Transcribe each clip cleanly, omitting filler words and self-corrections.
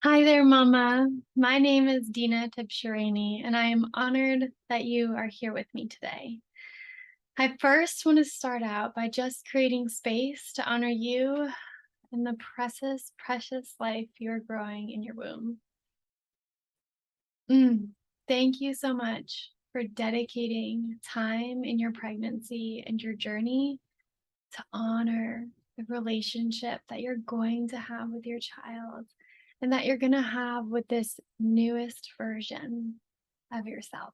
Hi there, Mama. My name is Dina Tibshirani, and I am honored that you are here with me today. I first want to start out by just creating space to honor you and the precious, precious life you're growing in your womb. Mm, Thank you so much for dedicating time in your pregnancy and your journey to honor the relationship that you're going to have with your child and that you're going to have with this newest version of yourself.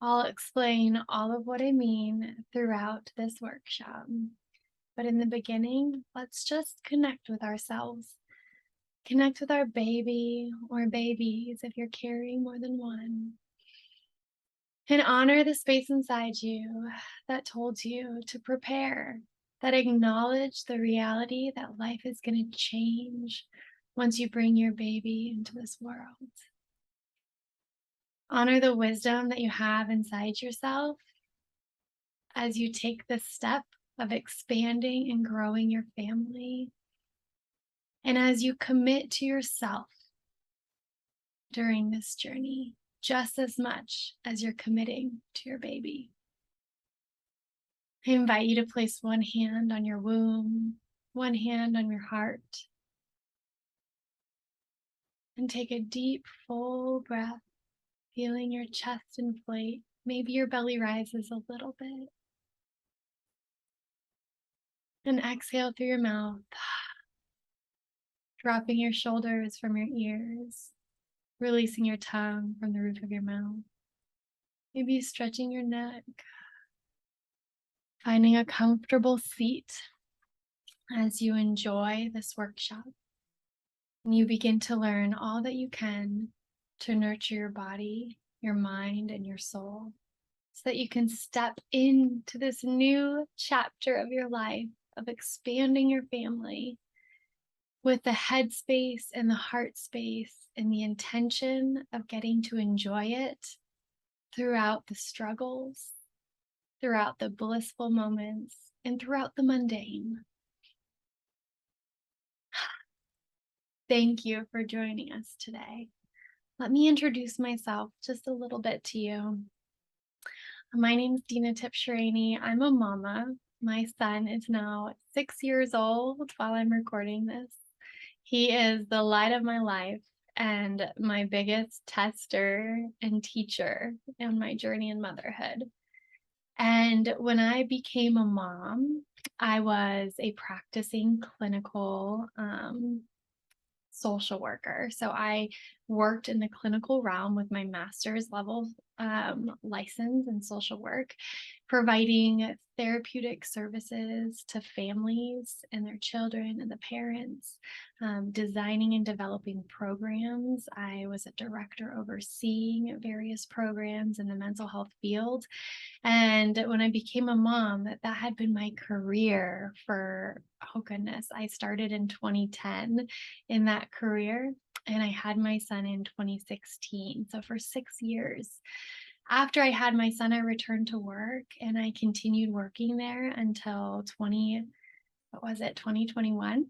I'll explain all of what I mean throughout this workshop. But in the beginning, let's just connect with ourselves. Connect with our baby or babies if you're carrying more than one. And honor the space inside you that told you to prepare, that acknowledge the reality that life is going to change once you bring your baby into this world. Honor the wisdom that you have inside yourself as you take the step of expanding and growing your family. And as you commit to yourself during this journey, just as much as you're committing to your baby. I invite you to place one hand on your womb, one hand on your heart, and take a deep, full breath, feeling your chest inflate. Maybe your belly rises a little bit. And exhale through your mouth, dropping your shoulders from your ears, releasing your tongue from the roof of your mouth. Maybe stretching your neck, finding a comfortable seat as you enjoy this workshop. And you begin to learn all that you can to nurture your body, your mind, and your soul so that you can step into this new chapter of your life of expanding your family with the head space and the heart space and the intention of getting to enjoy it throughout the struggles, throughout the blissful moments, and throughout the mundane. Thank you for joining us today. Let me introduce myself just a little bit to you. My name is Dina Tibshirani. I'm a mama. My son is now 6 years old while I'm recording this. He is the light of my life and my biggest tester and teacher in my journey in motherhood. And when I became a mom, I was a practicing clinical social worker. So I worked in the clinical realm with my master's level license in social work, providing therapeutic services to families and their children and the parents, designing and developing programs. I was a director overseeing various programs in the mental health field. And when I became a mom, that had been my career for, oh goodness, I started in 2010 in that career, and I had my son in 2016. So for 6 years. After I had my son, I returned to work and I continued working there until 2021.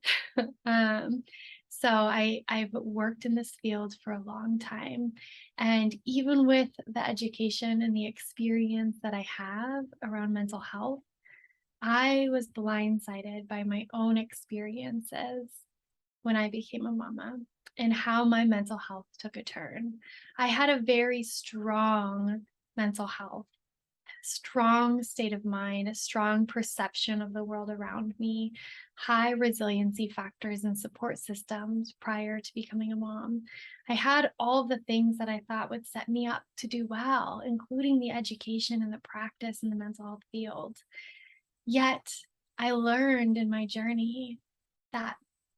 So I've worked in this field for a long time. And even with the education and the experience that I have around mental health, I was blindsided by my own experiences when I became a mama and how my mental health took a turn. I had a very strong mental health, strong state of mind, a strong perception of the world around me, high resiliency factors and support systems prior to becoming a mom. I had all the things that I thought would set me up to do well, including the education and the practice in the mental health field. Yet I learned in my journey that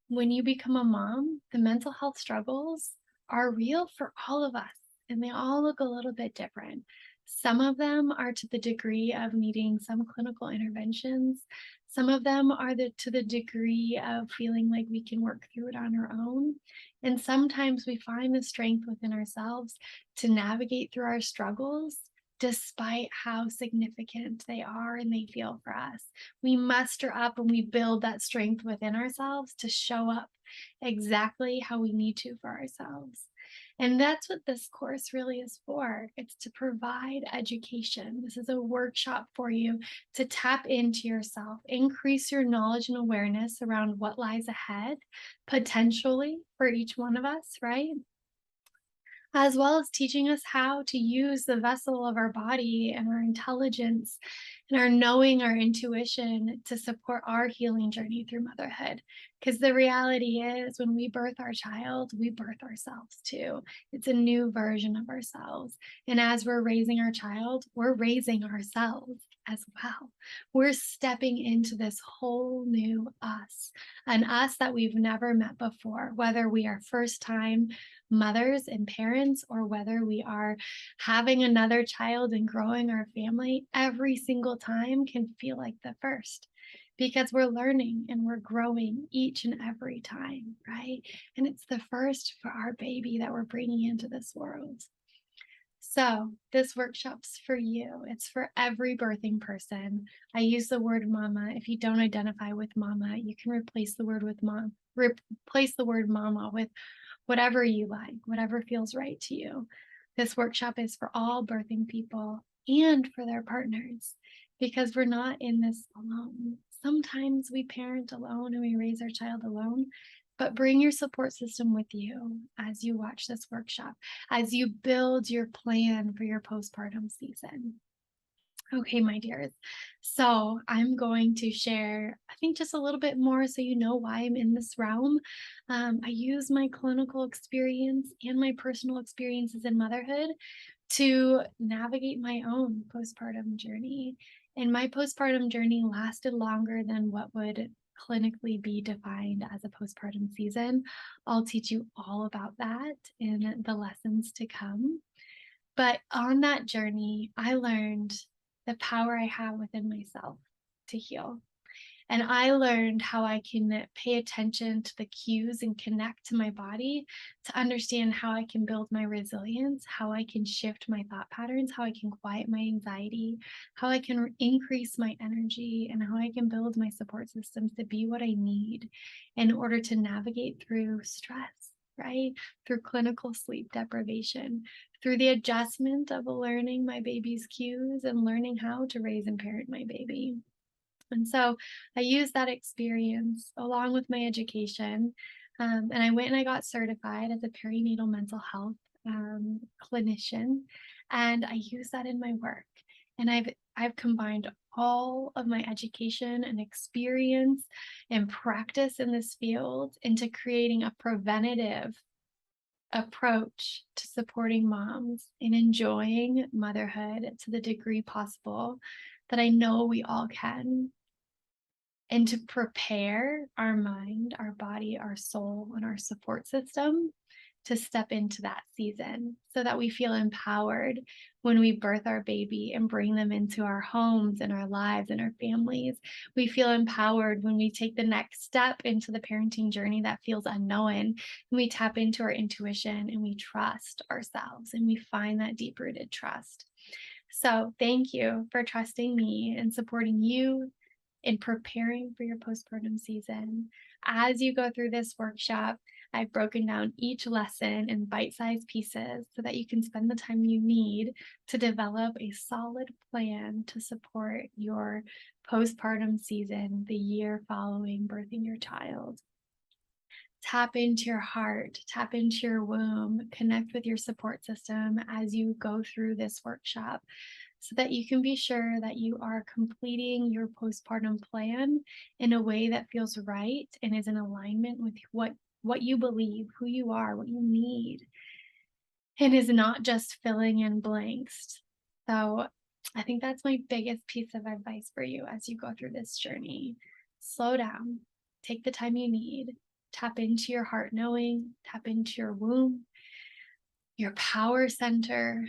when you become a mom, the mental health struggles are real for all of us, and they all look a little bit different. Some of them are to the degree of needing some clinical interventions. Some of them are to the degree of feeling like we can work through it on our own. And sometimes we find the strength within ourselves to navigate through our struggles despite how significant they are and they feel for us. We muster up and we build that strength within ourselves to show up exactly how we need to for ourselves. And that's what this course really is for. It's to provide education. This is a workshop for you to tap into yourself, increase your knowledge and awareness around what lies ahead, potentially for each one of us, right? As well as teaching us how to use the vessel of our body and our intelligence and our knowing, our intuition to support our healing journey through motherhood. Because the reality is, when we birth our child, we birth ourselves too. It's a new version of ourselves. And as we're raising our child, we're raising ourselves as well. We're stepping into this whole new us, an us that we've never met before, whether we are first time mothers and parents, or whether we are having another child and growing our family, every single time can feel like the first because we're learning and we're growing each and every time, right? And it's the first for our baby that we're bringing into this world. So, this workshop's for you. It's for every birthing person. I use the word mama. If you don't identify with mama, you can replace the word with mom. Replace the word mama with whatever you like, whatever feels right to you. This workshop is for all birthing people and for their partners because we're not in this alone. Sometimes we parent alone and we raise our child alone, but bring your support system with you as you watch this workshop, as you build your plan for your postpartum season. Okay, my dears. So I'm going to share, I think, just a little bit more so you know why I'm in this realm. I use my clinical experience and my personal experiences in motherhood to navigate my own postpartum journey. And my postpartum journey lasted longer than what would clinically be defined as a postpartum season. I'll teach you all about that in the lessons to come. But on that journey, I learned the power I have within myself to heal. And I learned how I can pay attention to the cues and connect to my body to understand how I can build my resilience, how I can shift my thought patterns, how I can quiet my anxiety, how I can increase my energy, and how I can build my support systems to be what I need in order to navigate through stress, right? Through clinical sleep deprivation, through the adjustment of learning my baby's cues and learning how to raise and parent my baby. And so I used that experience along with my education. And I went and I got certified as a perinatal mental health clinician. And I use that in my work. And I've combined all of my education and experience and practice in this field into creating a preventative approach to supporting moms in enjoying motherhood to the degree possible that I know we all can, and to prepare our mind, our body, our soul, and our support system to step into that season so that we feel empowered when we birth our baby and bring them into our homes and our lives and our families. We feel empowered when we take the next step into the parenting journey that feels unknown, and we tap into our intuition and we trust ourselves and we find that deep rooted trust. So, thank you for trusting me and supporting you in preparing for your postpartum season. As you go through this workshop, I've broken down each lesson in bite-sized pieces so that you can spend the time you need to develop a solid plan to support your postpartum season, the year following birthing your child. Tap into your heart, tap into your womb, connect with your support system as you go through this workshop so that you can be sure that you are completing your postpartum plan in a way that feels right and is in alignment with what you believe, who you are, what you need, and is not just filling in blanks. So I think that's my biggest piece of advice for you as you go through this journey. Slow down, take the time you need, tap into your heart knowing, tap into your womb, your power center,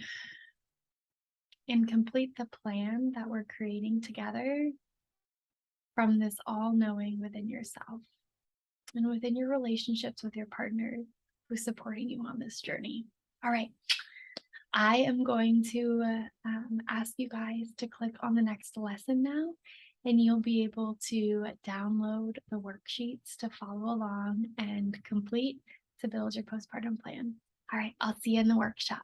and complete the plan that we're creating together from this all knowing within yourself and within your relationships with your partner who's supporting you on this journey. All right. I am going to ask you guys to click on the next lesson now, and you'll be able to download the worksheets to follow along and complete to build your postpartum plan. All right, I'll see you in the workshop.